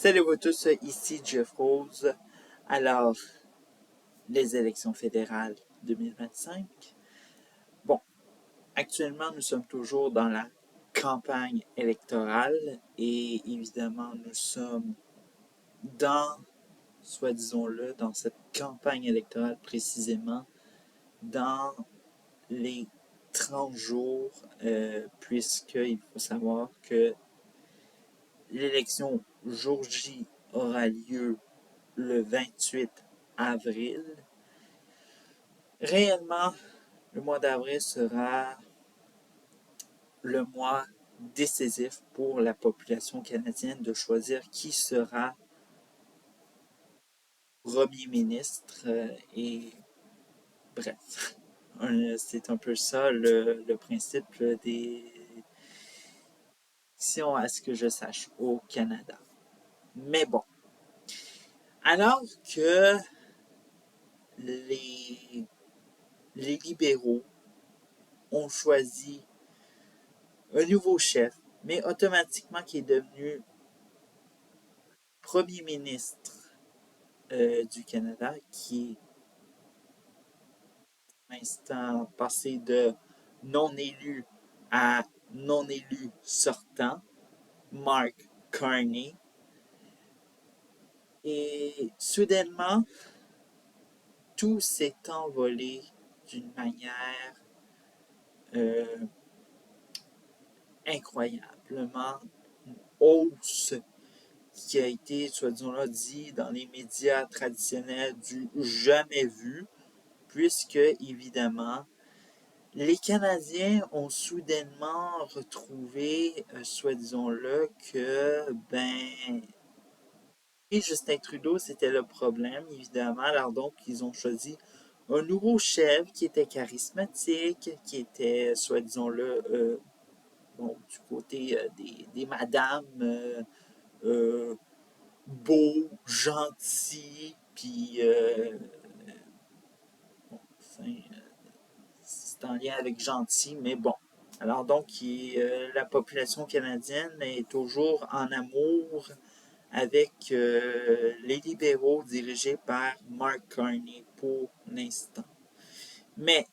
Salut à tous, ici Jeff Rose. Alors, les élections fédérales 2025. Bon, actuellement, nous sommes toujours dans la campagne électorale et évidemment, nous sommes dans, soit disons-le, dans cette campagne électorale précisément, dans les 30 jours, puisqu'il faut savoir que l'élection jour J aura lieu le 28 avril. Réellement, le mois d'avril sera le mois décisif pour la population canadienne de choisir qui sera premier ministre et bref. C'est un peu ça le principe des élections à ce que je sache au Canada. Mais bon, alors que les libéraux ont choisi un nouveau chef, mais automatiquement qui est devenu premier ministre du Canada, qui est pour l'instant passé de non élu à non élu sortant, Mark Carney. Et soudainement, tout s'est envolé d'une manière euh, incroyablement une hausse qui a été, soi-disant dit dans les médias traditionnels du jamais vu, puisque, évidemment, les Canadiens ont soudainement retrouvé, soi-disant-le, que, et Justin Trudeau, c'était le problème, évidemment. Alors donc, ils ont choisi un nouveau chef qui était charismatique, qui était, soi-disant-le, bon, du côté des madames, beau, gentil, puis bon, enfin, c'est en lien avec gentil, mais bon. Alors donc, la population canadienne est toujours en amour avec les libéraux dirigés par Mark Carney pour l'instant. Mais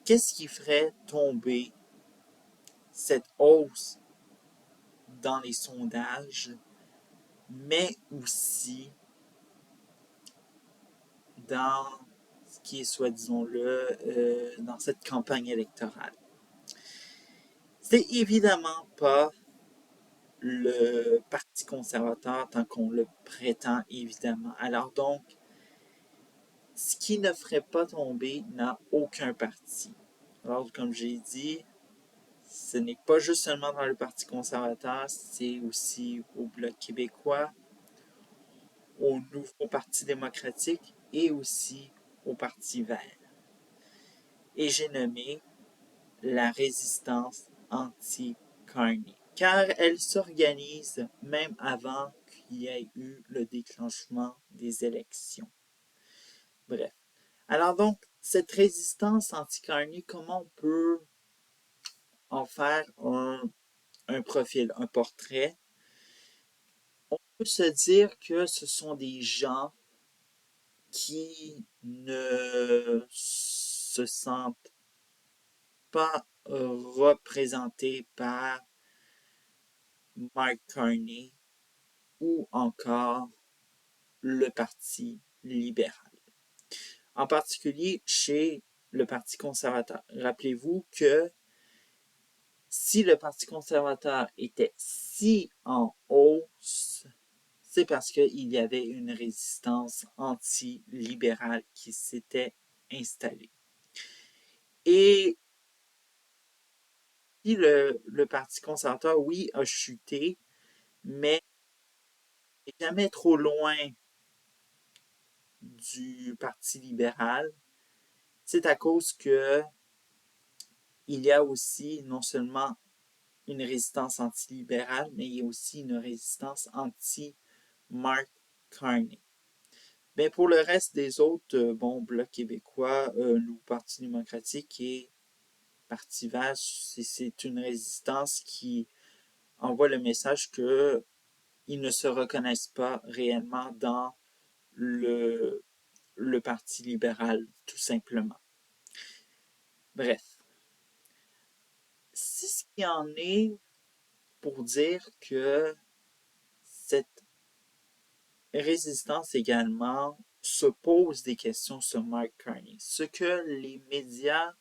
qu'est-ce qui ferait tomber cette hausse dans les sondages, mais aussi dans ce qui est, soi-disant-le, dans cette campagne électorale? C'est évidemment pas le Parti conservateur tant qu'on le prétend, évidemment. Alors donc, ce qui ne ferait pas tomber n'a aucun parti. Alors, comme j'ai dit, ce n'est pas juste seulement dans le Parti conservateur, c'est aussi au Bloc québécois, au Nouveau Parti démocratique et aussi au Parti vert. Et j'ai nommé la résistance anti-Carney, car elle s'organise même avant qu'il y ait eu le déclenchement des élections. Bref. Alors donc, cette résistance anti-Carney, comment on peut en faire un profil, un portrait? On peut se dire que ce sont des gens qui ne se sentent pas représentés par Mark Carney ou encore le Parti libéral. En particulier chez le Parti conservateur. Rappelez-vous que si le Parti conservateur était si en hausse, c'est parce qu'il y avait une résistance anti-libérale qui s'était installée. Et si le Parti conservateur, oui, a chuté, mais n'est jamais trop loin du Parti libéral, c'est à cause que il y a aussi non seulement une résistance anti-libérale, mais il y a aussi une résistance anti-Mark Carney. Ben pour le reste des autres, bon, Bloc québécois, nous, Parti démocratique et Parti vert, c'est une résistance qui envoie le message que ils ne se reconnaissent pas réellement dans le, le Parti libéral, tout simplement. Bref, c'est ce qui en est pour dire que cette résistance également se pose des questions sur Mark Carney. Ce que les médias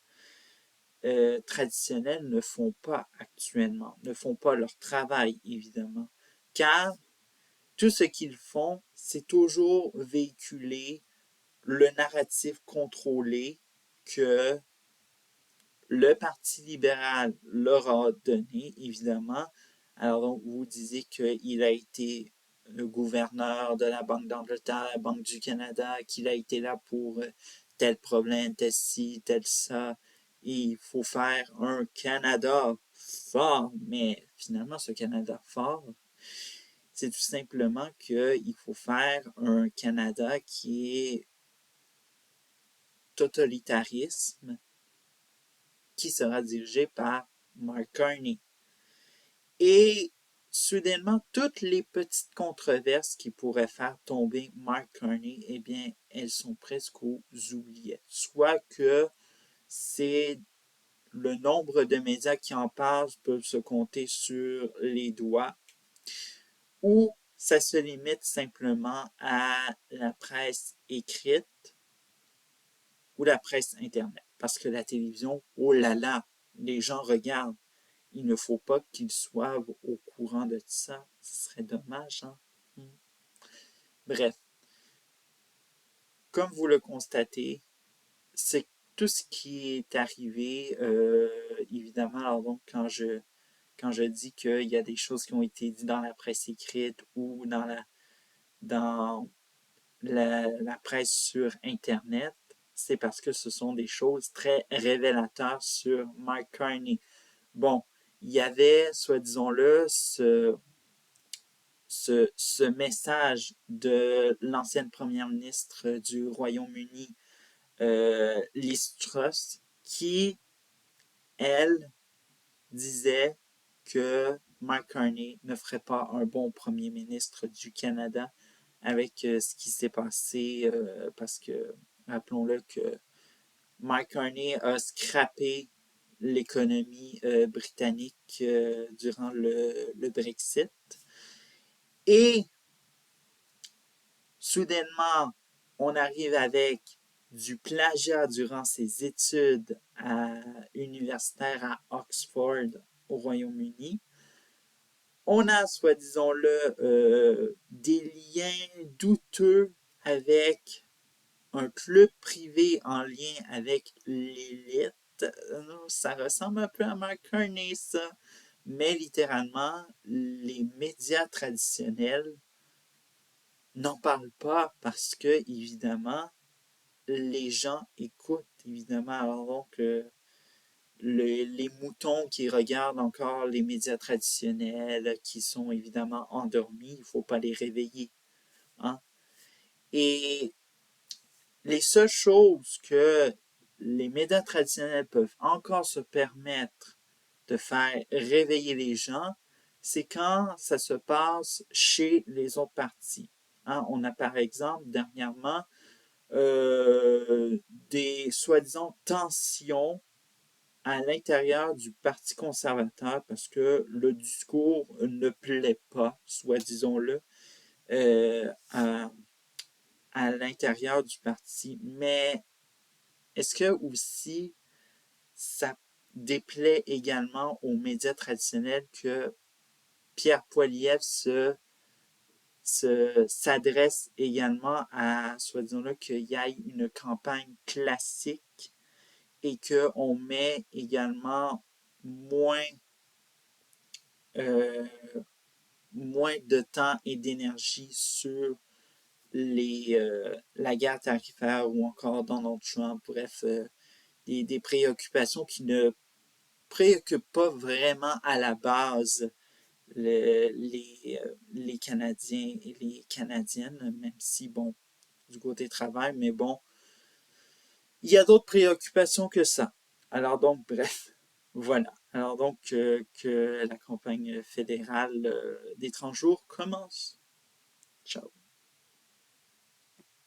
traditionnels ne font pas actuellement, ne font pas leur travail, évidemment, car tout ce qu'ils font, c'est toujours véhiculer le narratif contrôlé que le Parti libéral leur a donné, évidemment. Alors, donc, vous disiez qu'il a été le gouverneur de la Banque d'Angleterre, la Banque du Canada, qu'il a été là pour tel problème, tel ci, tel ça. Et il faut faire un Canada fort. Mais finalement, ce Canada fort, c'est tout simplement qu'il faut faire un Canada qui est totalitarisme, qui sera dirigé par Mark Carney. Et soudainement, toutes les petites controverses qui pourraient faire tomber Mark Carney, eh bien, elles sont presque aux oubliettes. Soit que c'est le nombre de médias qui en parlent peuvent se compter sur les doigts, ou ça se limite simplement à la presse écrite ou la presse Internet. Parce que la télévision, oh là là, les gens regardent. Il ne faut pas qu'ils soient au courant de ça. Ce serait dommage, hein? Bref, comme vous le constatez, c'est tout ce qui est arrivé, évidemment, alors donc quand je dis qu'il y a des choses qui ont été dites dans la presse écrite ou dans la presse sur Internet, c'est parce que ce sont des choses très révélateurs sur Mark Carney. Bon, il y avait, soit disons-le, ce message de l'ancienne première ministre du Royaume-Uni, Liz Truss, qui, elle, disait que Mark Carney ne ferait pas un bon premier ministre du Canada avec ce qui s'est passé, parce que, rappelons-le, que Mark Carney a scrappé l'économie britannique durant le Brexit. Et soudainement, on arrive avec du plagiat durant ses études universitaires à Oxford, au Royaume-Uni. On a, soit disons-le, des liens douteux avec un club privé en lien avec l'élite. Ça ressemble un peu à Mark Carney, ça. Mais littéralement, les médias traditionnels n'en parlent pas parce que, évidemment, les gens écoutent, évidemment. Alors donc, les moutons qui regardent encore les médias traditionnels, qui sont évidemment endormis, il ne faut pas les réveiller. Hein? Et les seules choses que les médias traditionnels peuvent encore se permettre de faire réveiller les gens, c'est quand ça se passe chez les autres partis. Hein? On a par exemple dernièrement des soi-disant tensions à l'intérieur du Parti conservateur parce que le discours ne plaît pas, soit disons-le, à l'intérieur du parti. Mais est-ce que aussi ça déplaît également aux médias traditionnels que Pierre Poilievre s'adresse également à, soit disons-le, qu'il y ait une campagne classique et qu'on met également moins, euh, moins de temps et d'énergie sur la guerre tarifaire ou encore Donald Trump, bref, des préoccupations qui ne préoccupent pas vraiment à la base les Canadiens et les Canadiennes, même si, bon, du côté travail, mais bon, il y a d'autres préoccupations que ça. Alors donc, bref, voilà. Alors donc que la campagne fédérale des 30 jours commence. Ciao.